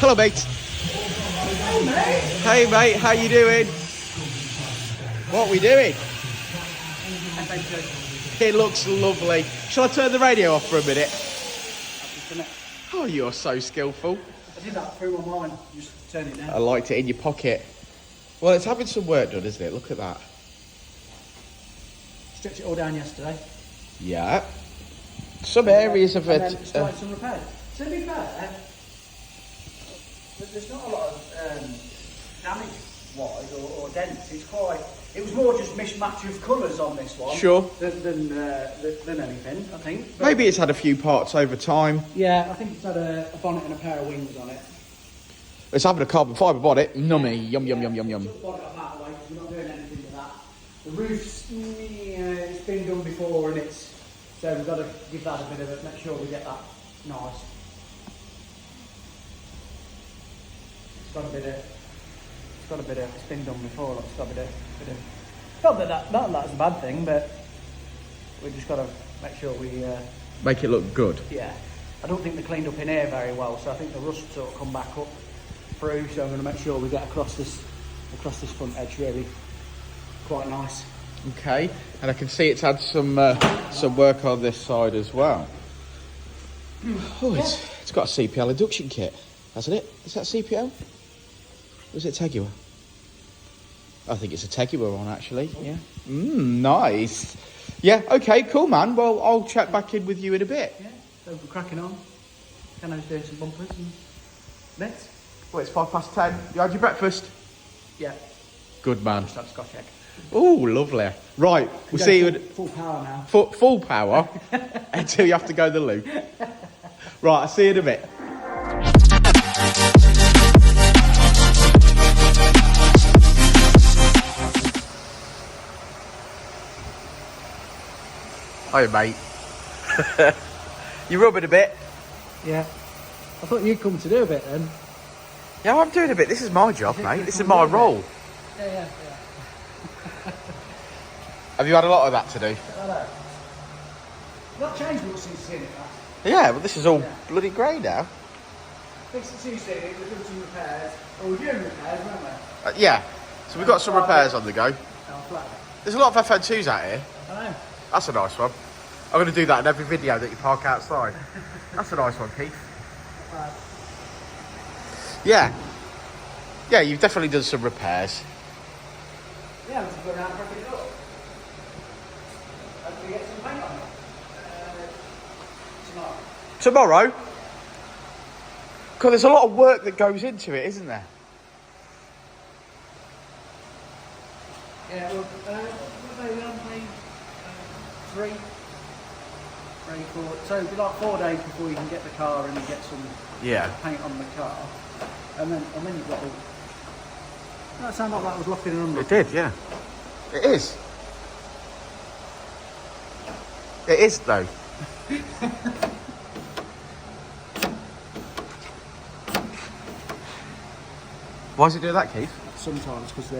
Hello, mate. Hey, mate. Hey, mate. How you doing? What are we doing? Fn2. It looks lovely. Shall I turn the radio off for a minute? I've just Oh, you're so skillful. I did that through my mind. Just turn it down. I liked it in your pocket. Well, it's having some work done, isn't it? Look at that. Stretched it all down yesterday. Yeah. Some areas of and it. then started some repairs. To be fair, there's not a lot of damage-wise or dents. It was more just mismatch of colours on this one. Sure. Than anything, I think. But Maybe it's had a few parts over time. yeah, I think it's had a bonnet and a pair of wings on it. It's having a carbon fibre bonnet. Nummy. Yum, yum, yum, yum, yum. Took the bonnet off that way because we're not doing anything with that. The roof's, it's been done before and so we've got to give that a bit of make sure we get that nice. It's got a bit of, it's been done before, it's got a bit of, not that that's a bad thing, but we just got to make sure we, Make it look good. yeah. I don't think they cleaned up in here very well, so I think the rust sort of come back up through, so I'm going to make sure we get across this front edge really quite nice. Okay. And I can see it's had some work on this side as well. Oh, it's got a CPL induction kit, hasn't it? Is that CPL? Or is it Tegua? I think it's a Tegua one, actually. Yeah. Nice. Yeah, okay, cool, man. Well, I'll check back in with you in a bit. Yeah, so we're cracking on. Cano's doing some bumpers and bits. Well, it's 10:05. You had your breakfast? Yeah, Good, man. just had a Scotch egg. Oh, lovely. Right, we'll see you at Full power now. full power until you have to go the loo. Right, I'll see you in a bit. Hiya, mate. You rubbing a bit? Yeah. I thought you'd come to do a bit then. Yeah, I'm doing a bit. This is my job, mate. This is my role. Yeah. Have you had a lot of that to do? Hello. Not changed much since seeing it last. Yeah, but this is all bloody grey now. I think since you've seen it, we've done some repairs. Oh, we're doing repairs, weren't we? Yeah, so we've got some repairs on the go. Oh, flat. There's a lot of Fn2s out here. I know. That's a nice one. I'm going to do that in every video that you park outside. That's a nice one, Keith. Right. Yeah. Yeah, you've definitely done some repairs. Yeah, let's go around and wrap it up. Hopefully get some paint on it. Tomorrow. Tomorrow? God, there's a lot of work that goes into it, isn't there? Yeah, well, we're on play 3, 4. So it'll be like 4 days before you can get the car and get some paint on the car. And then you've got the... That sounded like that was locking and unlocking. It did, yeah. It is. It is, though. Why does it do that, Keith? Sometimes, because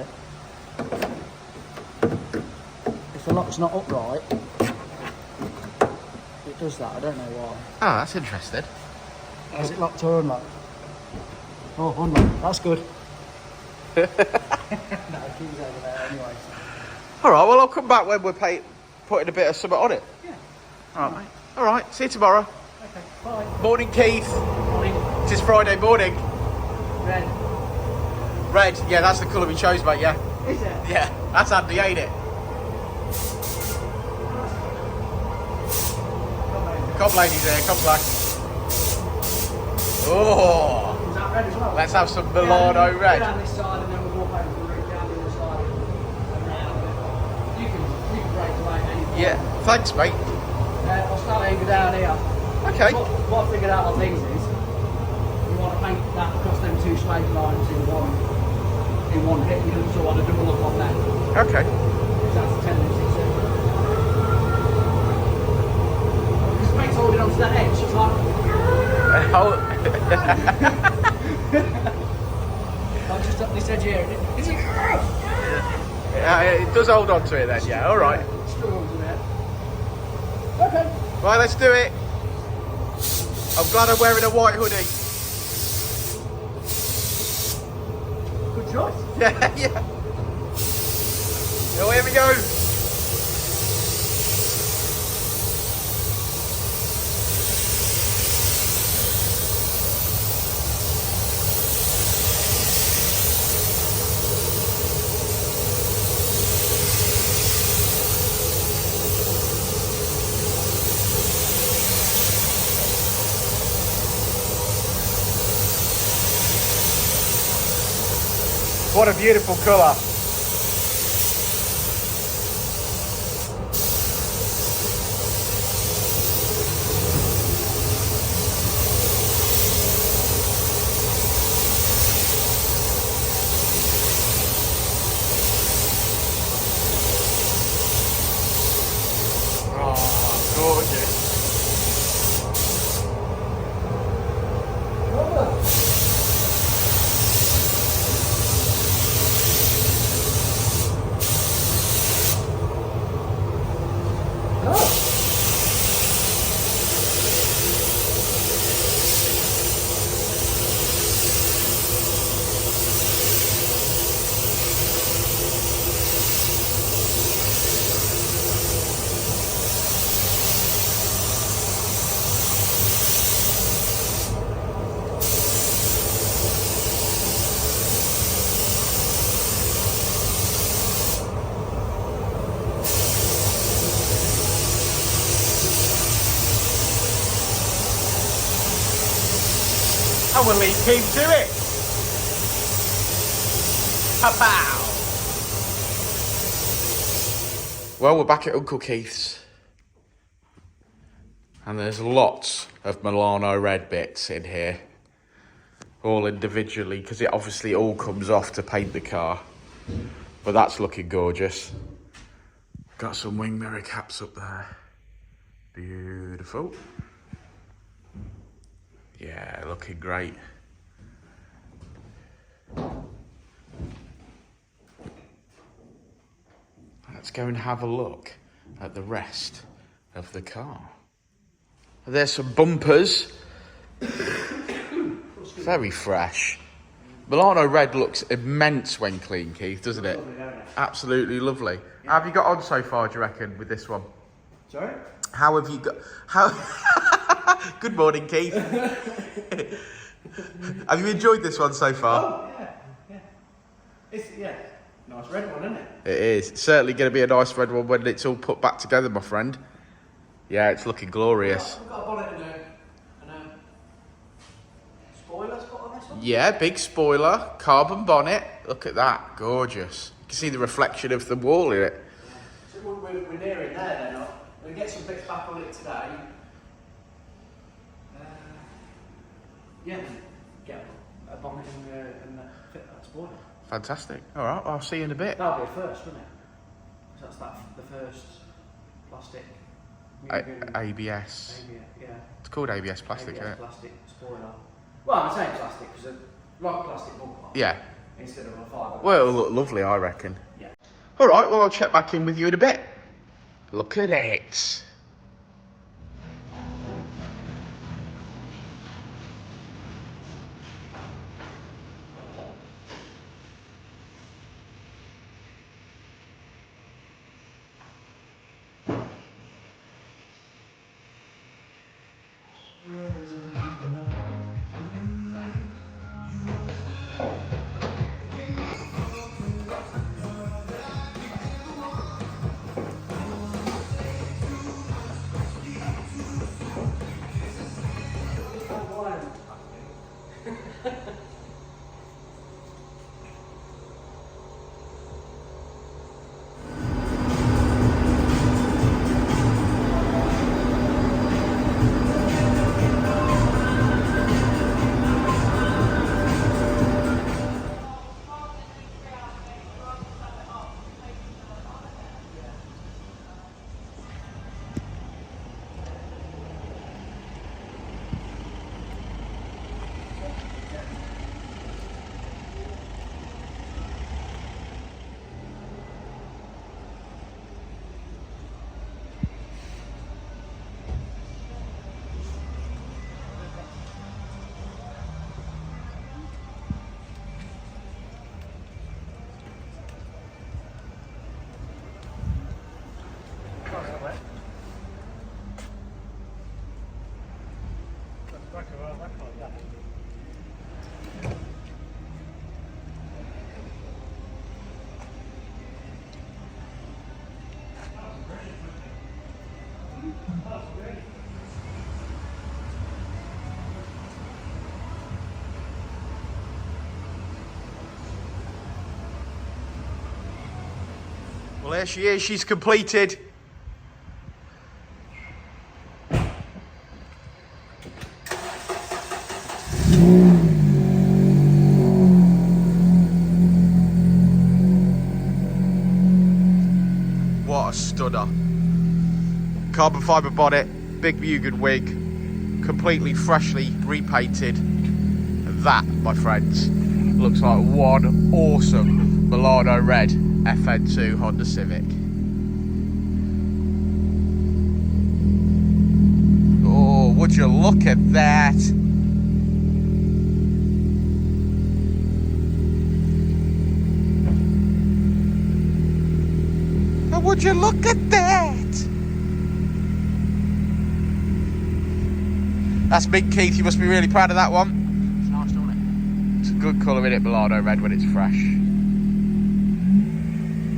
if the lock's not upright, it does that. I don't know why. Oh, that's interesting. Is it locked or unlocked? Oh, unlocked. That's good. No, it keeps over there anyway. All right, well, I'll come back when we're putting a bit of something on it. Yeah. All right, mate. All right, see you tomorrow. Okay, bye. Morning, Keith. Morning. It is Friday morning. Red. Red, yeah, that's the colour we chose, mate, yeah. Is it? Yeah, that's handy, ain't it? Come, ladies, here, come back. Oh, Is that red as well? let's have some Milano red. Down this side and then we'll walk over the route down the other side and round. You can break away at any point. Yeah, thanks, mate. I'll start over down here. Okay. What I figured out on these is you want to paint that across them 2 straight lines in one hit. You don't sort of want to double up on them. Okay. Because that's the tendency to. Because the paint's holding onto that edge. It's like. I'll just up this edge here. Is it? Yeah, it does hold on to it then, yeah, all right. Struggles a bit. Okay. Right, let's do it. I'm glad I'm wearing a white hoodie. choice. Yeah, yeah. Oh, here we go. What a beautiful colour. Oh, gorgeous. And we'll leave Keith to it. Pow! Well, we're back at Uncle Keith's. And there's lots of Milano red bits in here. All individually, because it obviously all comes off to paint the car. But that's looking gorgeous. Got some wing mirror caps up there. Beautiful. Yeah, looking great. Let's go and have a look at the rest of the car. There's some bumpers. Very fresh. Milano red looks immense when clean, Keith, doesn't it? Absolutely lovely. Yeah. How have you got on so far, do you reckon, with this one? Sorry? How have you got... How... Good morning, Keith. Have you enjoyed this one so far? Oh, yeah. It's, nice red one, isn't it? It is. It's certainly going to be a nice red one when it's all put back together, my friend. Yeah, it's looking glorious. We've got a bonnet and a spoiler's got on this one? Yeah, big spoiler, carbon bonnet. Look at that, gorgeous. You can see the reflection of the wall in it. So we're nearing there then. We'll get some bits back on it today. Get a bonnet and fit that spoiler. Fantastic. All right, I'll see you in a bit. That'll be a first, wouldn't it? Because that's the first plastic. ABS. Yeah. It's called ABS plastic, isn't it? Plastic spoiler. Well, I'm saying plastic because like plastic bumper. Yeah. Instead of a fibre. Well, it'll look lovely, I reckon. Yeah. All right, well, I'll check back in with you in a bit. Look at it. Well, there she is. She's completed. What a stunner. Carbon fibre bonnet, big Mugen wig, completely freshly repainted. And that, my friends, looks like one awesome Milano Red Fn2 Honda Civic. Oh, would you look at that? Oh, would you look at that? That's big, Keith. You must be really proud of that one. It's nice, don't it? It's a good colour, isn't it? Milano Red when it's fresh.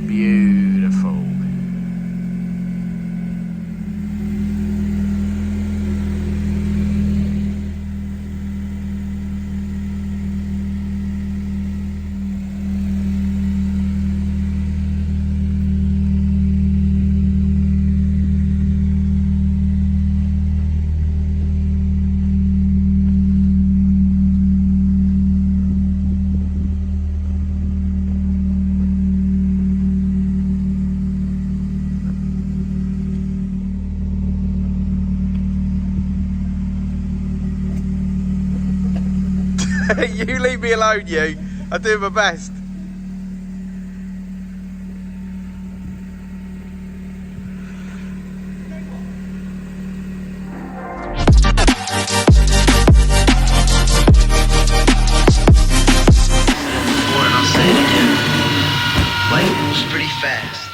Beautiful. You leave me alone, you. I do my best. And I'll say it again. Life moves pretty fast.